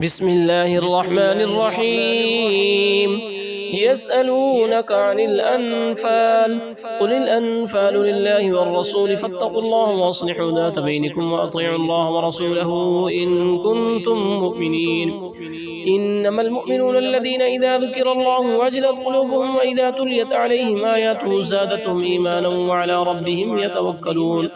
بسم الله الرحمن الرحيم يسألونك عن الأنفال قل الأنفال لله والرسول فاتقوا الله وأصلحوا ذات بينكم وأطيعوا الله ورسوله إن كنتم مؤمنين إنما المؤمنون الذين إذا ذكر الله وجلت قلوبهم وإذا تليت عليهم آياته زادتهم إيمانا وعلى ربهم يتوكلون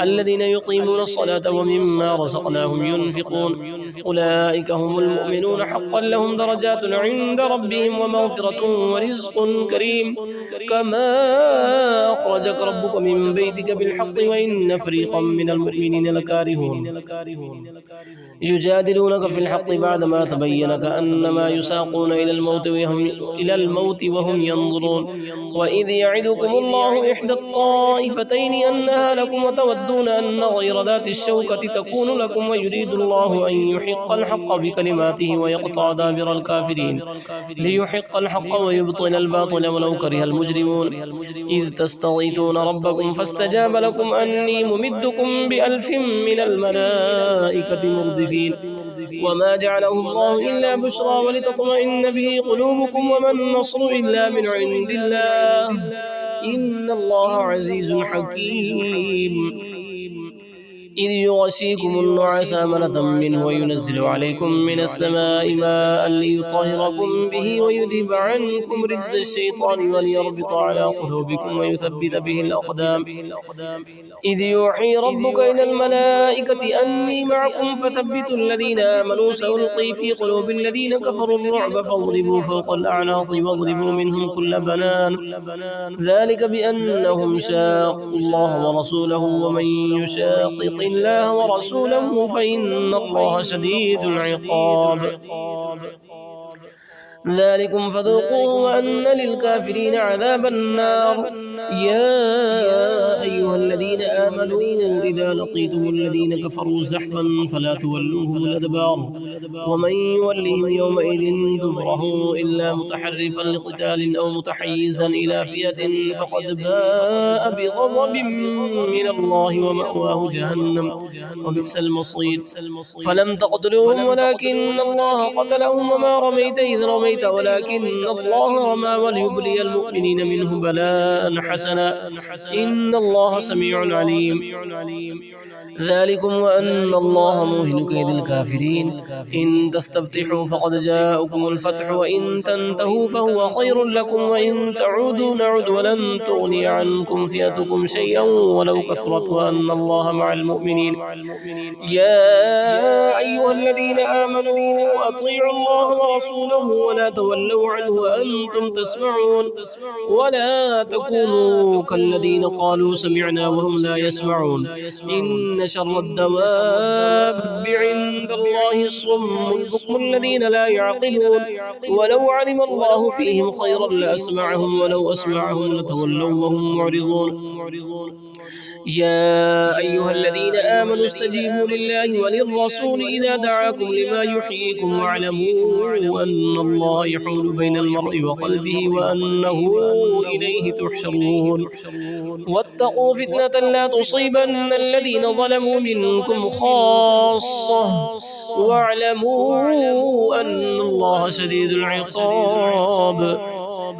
الذين يقيمون الصلاة ومما رزقناهم ينفقون أولئك هم المؤمنون حقا لهم درجات عند ربهم ومغفرة ورزق كريم كما أخرجك ربك من بيتك بالحق وإن فريقا من المؤمنين لكارهون يجادلونك في الحق بعدما تبين كأنما يساقون إلى الموت وهم ينظرون وإذ يعدكم الله إحدى الطائفتين أنها لكم وتودون أن غير ذات الشوكة تكون لكم ويريد الله أن يحق الحق بكلماته ويقطع دابر الكافرين ليحق الحق ويبطل الباطل ولو كره المجرمون إذ تستغيثون ربكم فاستجاب لكم أني ممدكم ب1000 من الملائكة مردفين وما جعله الله إلا بشرى ولتطمئن به قلوبكم وما النصر إلا من عند الله إن الله عزيز حكيم إذ يغشيكم النعاس أمنة منه وينزل عليكم من السماء ماء ليطهركم به ويذهب عنكم رجز الشيطان وليربط على قلوبكم ويثبت به الأقدام إذ يوحي ربك إلى الملائكة أني معكم فثبتوا الذين آمنوا سألقي في قلوب الذين كفروا الرعب فاضربوا فوق الأعناق واضربوا منهم كل بنان ذلك بأنهم شاقوا الله ورسوله ومن يشاقق الله ورسوله فإن الله شديد العقاب ذلكم فذوقوه وأن للكافرين عذاب النار يا أيها الذين آمنوا إذا لقيتم الذين كفروا زحفا فلا تولوهم الأدبار ومن يولهم يومئذ دبره إلا متحرفا لقتال أو متحيزا إلى فئة فقد باء بغضب من الله ومأواه جهنم وبئس المصير فلم تقتلوهم ولكن الله قتلهم وما رميت إذ رميت ولكن الله رمى وليبلي المؤمنين منه بلاء حسنا إن الله سميع عليم ذلكم وأن الله موهن كيد الكافرين إن تستفتحوا فقد جاءكم الفتح وإن تنتهوا فهو خير لكم وإن تعودوا نعد ولن تغني عنكم فئتكم شيئا ولو كثرت وأن الله مع المؤمنين يا أيها الذين آمنوا أطيعوا الله ورسوله ولا تولوا عنه وأنتم تسمعون ولا تكونوا كالذين قالوا سمعنا وهم لا يسمعون إن شر الدواب عند الله الصم البكم الذين لا يعقلون ولو علم الله فيهم خيرا لأسمعهم ولو أسمعهم لتولوا وهم معرضون يا أيها الذين آمنوا استجيبوا لله وللرسول إذا دعاكم لما يحييكم واعلموا أن الله يحول بين المرء وقلبه وأنه إليه تحشرون واتقوا فتنة لا تصيبن الذين ظلموا منكم خاصة واعلموا أن الله شديد العقاب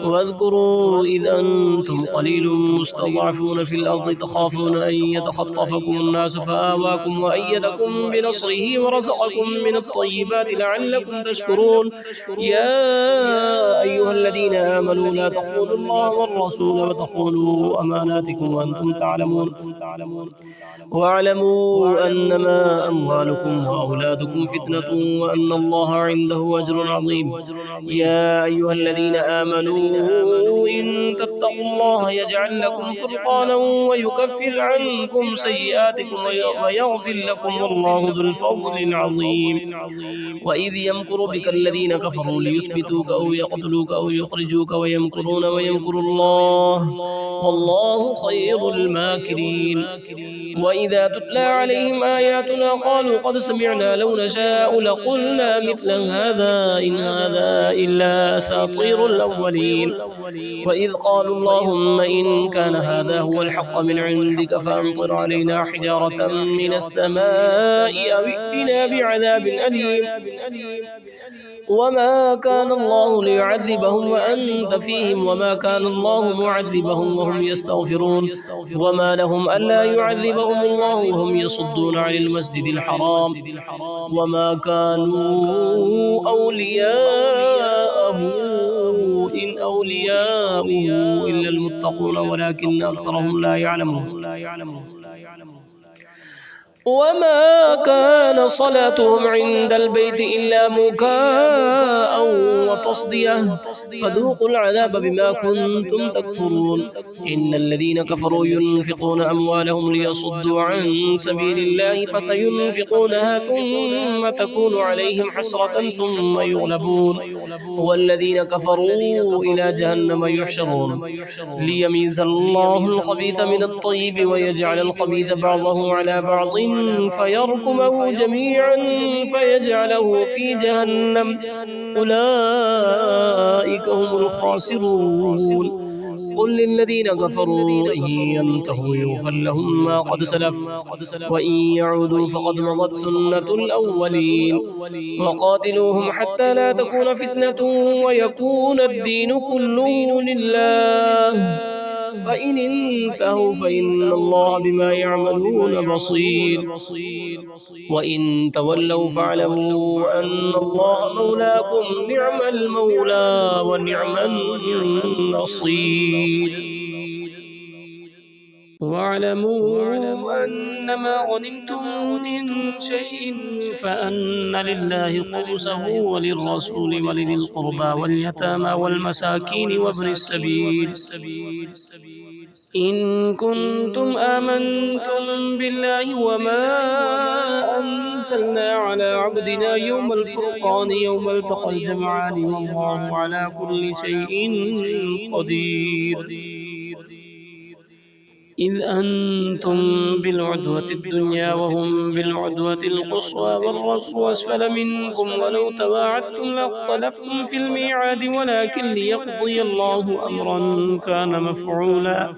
واذكروا إذ أنتم قليل مستضعفون في الأرض تخافون أن يتخطفكم الناس فآواكم وأيدكم بنصره ورزقكم من الطيبات لعلكم تشكرون يا أيها الذين آمنوا لا تخونوا الله والرسول وتخونوا أماناتكم وأنتم تعلمون واعلموا أنما أموالكم وأولادكم فتنة وأن الله عنده أجر عظيم يا أيها الذين آمنوا إن تتقوا الله يجعل لكم فرقانا ويكفر عنكم سيئاتكم ويغفر لكم والله ذو الفضل العظيم وإذ يمكر بك الذين كفروا ليثبتوك أو يقتلوك أو يخرجوك ويمكرون ويمكر الله والله خير الماكرين وإذا تتلى عليهم آياتنا قالوا قد سمعنا لو نشاء لقلنا مثل هذا إن هذا إلا أساطير الأولين وإذ قالوا اللهم إن كان هذا هو الحق من عندك فأمطر علينا حجارة من السماء أو ائتنا بعذاب أليم وما كان الله ليعذبهم وأنت فيهم وما كان الله معذبهم وهم يستغفرون وما لهم ألا يعذبهم الله وهم يصدون عن المسجد الحرام وما كانوا أولياءه إن أولياءه إلا المتقون ولكن أكثرهم لا يعلمون وما كان صلاتهم عند البيت إلا مكاء وتصدية فذوقوا العذاب بما كنتم تكفرون إن الذين كفروا ينفقون أموالهم ليصدوا عن سبيل الله فسينفقونها ثم تكون عليهم حسرة ثم يغلبون والذين كفروا إلى جهنم يحشرون ليميز الله الخبيث من الطيب ويجعل الخبيث بعضه على بعض فيركمه جميعا فيجعله في جهنم أولئك هم الخاسرون قل للذين كفروا إن ينتهوا يغفر لهم ما قد سلف وإن يعودوا فقد مضت سنة الأولين وقاتلوهم حتى لا تكون فتنة ويكون الدين كله لله فإن انتهوا فإن الله بما يعملون بصير وإن تولوا فاعلموا أن الله مولاكم نعم المولى ونعم النصير واعلموا أنما غنمتم من شيء فأن لله خمسه وللرسول ولذي القربى واليتامى والمساكين وابن السبيل إن كنتم آمنتم بالله وما أنزلنا على عبدنا يوم الفرقان يوم التقى الجمعان والله على كل شيء قدير إذ أنتم بالعدوة الدنيا وهم بالعدوة القصوى والركب أسفل منكم ولو تواعدتم لاختلفتم في الميعاد ولكن ليقضي الله أمرا كان مفعولا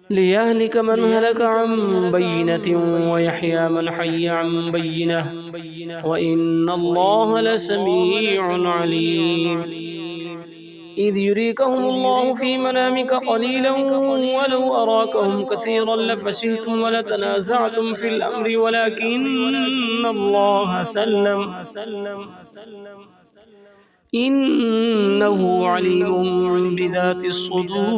ليهلك من هلك عن بينة ويحيى من حي عن بينة وإن الله لسميع عليم إذ يريكهم الله في منامك قليلا ولو أراكهم كثيرا لفشلتم ولتنازعتم في الأمر ولكن الله سلم إنه عليم بذات الصدور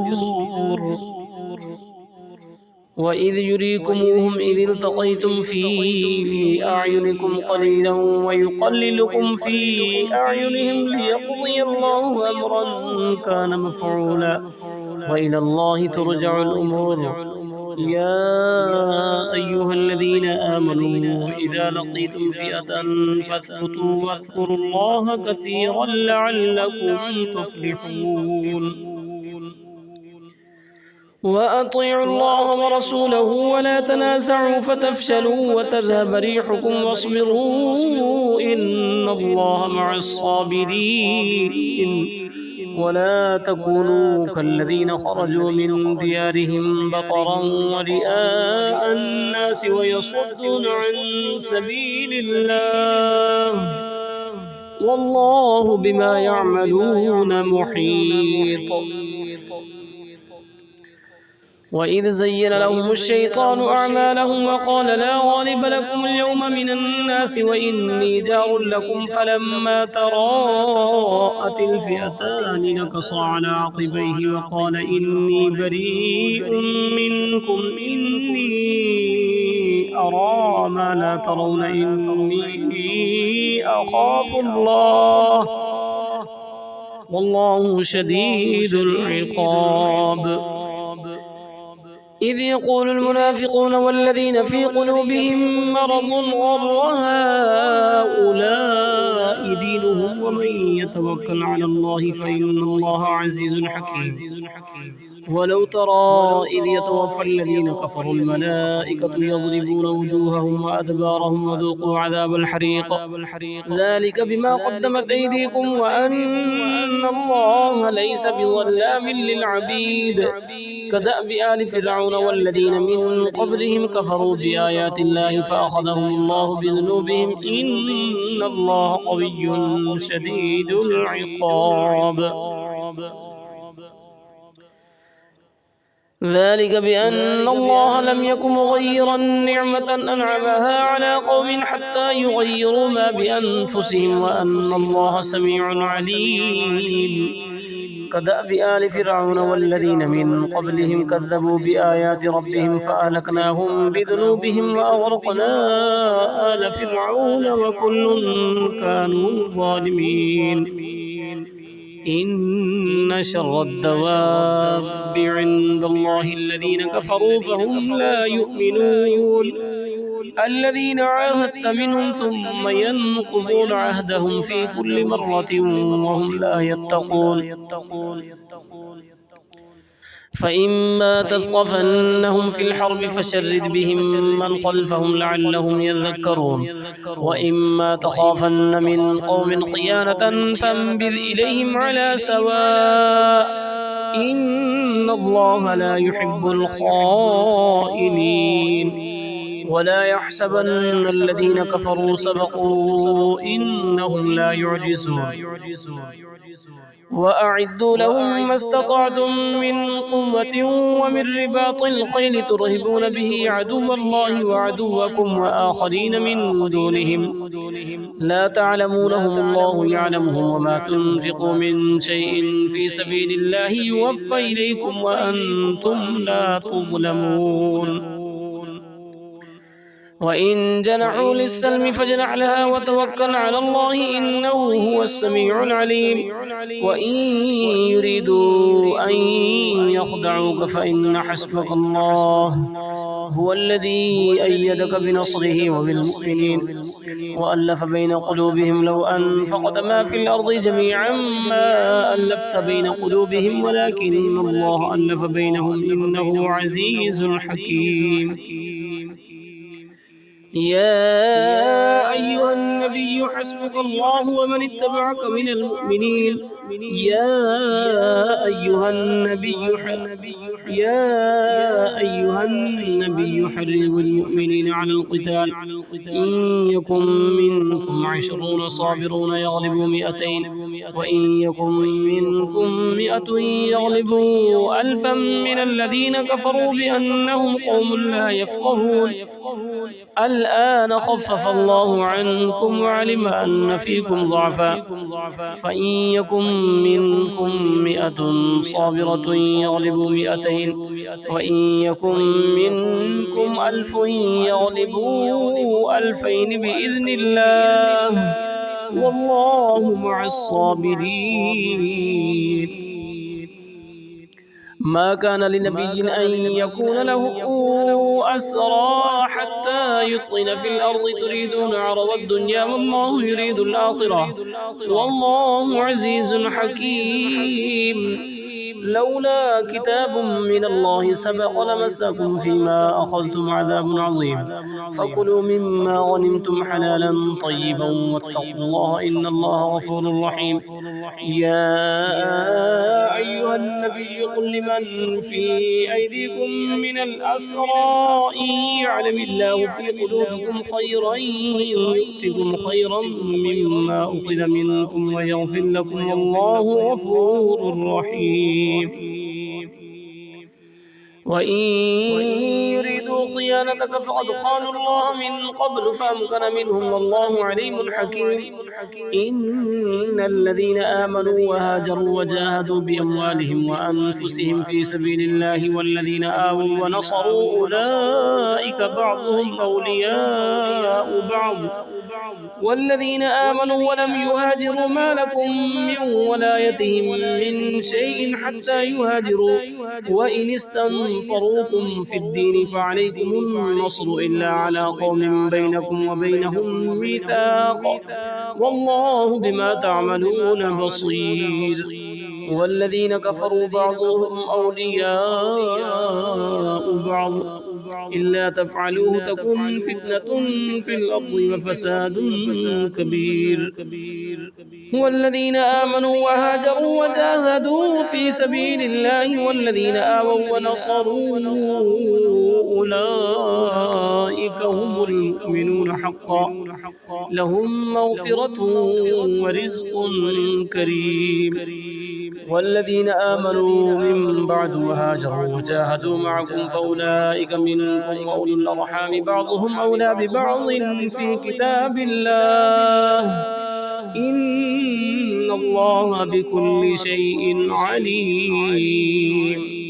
وإذ يريكموهم إذ التقيتم في أعينكم قليلا ويقللكم في أعينهم ليقضي الله أمرا كان مفعولا وإلى الله ترجع الأمور يا أيها الذين آمنوا إذا لقيتم فئة فاثبتوا واذكروا الله كثيرا لعلكم تفلحون وأطيعوا الله ورسوله ولا تنازعوا فتفشلوا وتذهب ريحكم واصبروا إن الله مع الصابرين ولا تكونوا كالذين خرجوا من ديارهم بطرا ورئاء الناس ويصدون عن سبيل الله والله بما يعملون محيط وإذ زين لهم الشيطان أعمالهم وقال لا غالب لكم اليوم من الناس وإني جار لكم فلما تراءت الفئتان نكص على عقبيه وقال إني بريء منكم إني أرى ما لا ترون إني أخاف الله والله شديد العقاب إذ يقول المنافقون والذين في قلوبهم مرض غر هؤلاء دينهم ومن وتوكل على الله فإن الله عزيز حكيم. ولو ترى إذ يتوفى الذين كفروا الملائكة يضربون وجوههم وأدبارهم وذوقوا عذاب الحريق ذلك بما قدمت أيديكم وأن الله ليس بظلام للعبيد كدأب آل فرعون والذين من قبلهم كفروا بآيات الله فأخذهم الله بذنوبهم إن الله قوي شديد العقاب. ذلك بأن الله لم يكن مغيرا نعمة أنعمها على قوم حتى يغيروا ما بأنفسهم وأن الله سميع عليم كدأب آل فرعون والذين من قبلهم كذبوا بآيات ربهم فأهلكناهم بذنوبهم وأغرقنا آل فرعون وكل كانوا ظالمين. إن شر الدواب عند الله الذين كفروا فهم لا يؤمنون الذين عاهدت منهم ثم ينقضون عهدهم في كل مرة وهم لا يتقون. فإما تثقفنهم في الحرب فشرد بهم من خلفهم لعلهم يذكرون وإما تخافن من قوم خيانة فانبذ إليهم على سواء إن الله لا يحب الخائنين. ولا يحسبن الذين كفروا سبقوا إنهم لا يعجزون. وأعدوا لهم ما استطعتم من قوة ومن رباط الخيل ترهبون به عدو الله وعدوكم وآخرين من دونهم لا تعلمونهم الله يعلمهم وما تنفقوا من شيء في سبيل الله يوفى إليكم وأنتم لا تظلمون. وإن جنحوا للسلم فاجنح لها وتوكل على الله إنه هو السميع العليم. وإن يريدوا أن يخدعوك فإن حسبك الله هو الذي أيدك بنصره وبالمؤمنين وألف بين قلوبهم لو أنفقت ما في الأرض جميعا ما ألفت بين قلوبهم ولكن الله ألف بينهم إنه عزيز حكيم. يا أيها النبي حسبك الله ومن اتبعك من المؤمنين. يا أيها النبي حرض المؤمنين على القتال إن يكن منكم 20 صابرون يغلبوا 200 وإن يكن منكم 100 يغلبوا 1000 من الذين كفروا بأنهم قوم لا يفقهون. الآن خفف الله عنكم وعلم أن فيكم ضعفا فإن يكن منكم 100 صابرة يغلبوا 200 وإن يكن منكم 1000 يغلبوا 2000 بإذن الله والله مع الصابرين. ما كان لنبي أن يكون له أسرى حتى يثخن في الأرض تريدون عرض الدنيا والله يريد الآخرة والله عزيز حكيم. لولا كتاب من الله سبق لمسكم فيما أخذتم عذاب عظيم فكلوا مما غنمتم حلالا طيبا واتقوا الله إن الله غفور رحيم. يا أيها النبي قل لمن في أيديكم من الأسرى إن يعلم الله في قلوبكم خيرا يؤتكم خيرا مما أخذ منكم ويغفر لكم والله غفور رحيم. وإن يريدوا خيانتك فقد خانوا الله من قبل فأمكن منهم والله عليم حكيم. إن الذين آمنوا وهاجروا وجاهدوا بأموالهم وأنفسهم في سبيل الله والذين آووا ونصروا أولئك بعضهم أولياء بعض والذين آمنوا ولم يهاجروا ما لكم من ولايتهم من شيء حتى يهاجروا وإن استنصروكم في الدين فعليكم النصر إلا على قوم بينكم وبينهم ميثاق والله بما تعملون بصير والذين كفروا بعضهم أولياء بعض إلا تفعلوه تكن فتنة في الأرض وفساد كبير والذين آمنوا وهاجروا وجاهدوا في سبيل الله والذين آووا ونصروا أولئك هم المؤمنون حقا لهم مغفرة ورزق كريم والذين آمنوا من بعد وهاجروا وجاهدوا معكم فأولئك منكم وأولو الأرحام بعضهم أولى ببعض في كتاب الله إن الله بكل شيء عليم